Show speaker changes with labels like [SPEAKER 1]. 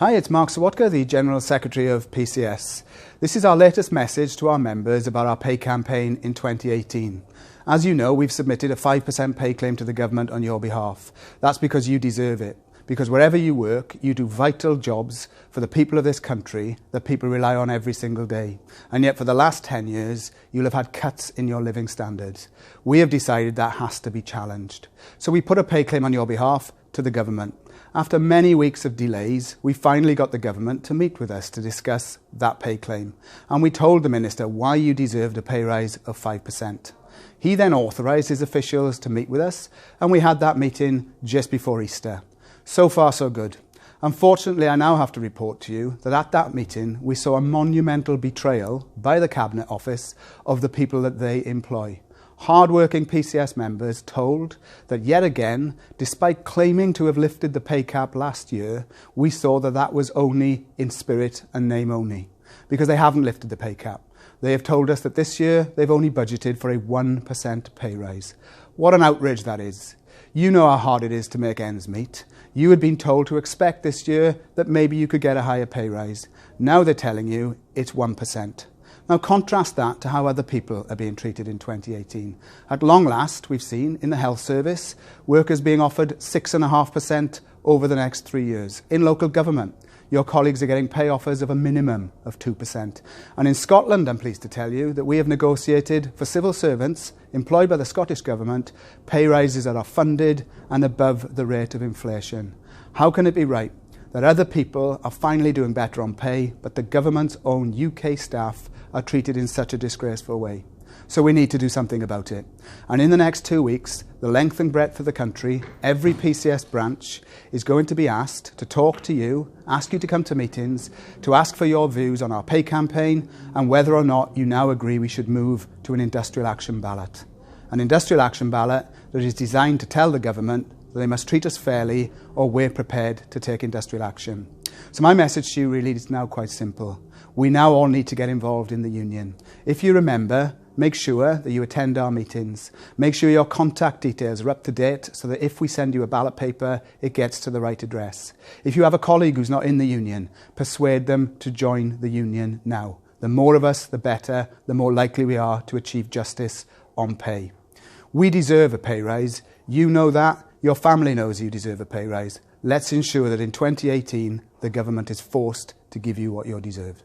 [SPEAKER 1] Hi, it's Mark Serwotka, the General Secretary of PCS. This is our latest message to our members about our pay campaign in 2018. As you know, we've submitted a 5% pay claim to the government on your behalf. That's because you deserve it. Because wherever you work, you do vital jobs for the people of this country that people rely on every single day. And yet for the last 10 years, you'll have had cuts in your living standards. We have decided that has to be challenged. So we put a pay claim on your behalf to the government. After many weeks of delays, we finally got the government to meet with us to discuss that pay claim. And we told the Minister why you deserved a pay rise of 5%. He then authorised his officials to meet with us, and we had that meeting just before Easter. So far, so good. Unfortunately, I now have to report to you that at that meeting, we saw a monumental betrayal by the Cabinet Office of the people that they employ. Hard-working PCS members told that yet again, despite claiming to have lifted the pay cap last year, we saw that that was only in spirit and name only, because they haven't lifted the pay cap. They have told us that this year they've only budgeted for a 1% pay rise. What an outrage that is. You know how hard it is to make ends meet. You had been told to expect this year that maybe you could get a higher pay rise. Now they're telling you it's 1%. Now contrast that to how other people are being treated in 2018. At long last, we've seen in the health service, workers being offered 6.5% over the next 3 years. In local government, your colleagues are getting pay offers of a minimum of 2%. And in Scotland, I'm pleased to tell you that we have negotiated for civil servants employed by the Scottish Government pay rises that are funded and above the rate of inflation. How can it be right that other people are finally doing better on pay, but the government's own UK staff are treated in such a disgraceful way? So we need to do something about it. And in the next 2 weeks, the length and breadth of the country, every PCS branch is going to be asked to talk to you, ask you to come to meetings, to ask for your views on our pay campaign and whether or not you now agree we should move to an industrial action ballot. An industrial action ballot that is designed to tell the government that they must treat us fairly or we're prepared to take industrial action. So my message to you really is now quite simple. We now all need to get involved in the union. If you remember, make sure that you attend our meetings. Make sure your contact details are up to date so that if we send you a ballot paper, it gets to the right address. If you have a colleague who's not in the union, persuade them to join the union now. The more of us, the better, the more likely we are to achieve justice on pay. We deserve a pay rise. You know that. Your family knows you deserve a pay rise. Let's ensure that in 2018, the government is forced to give you what you're deserved.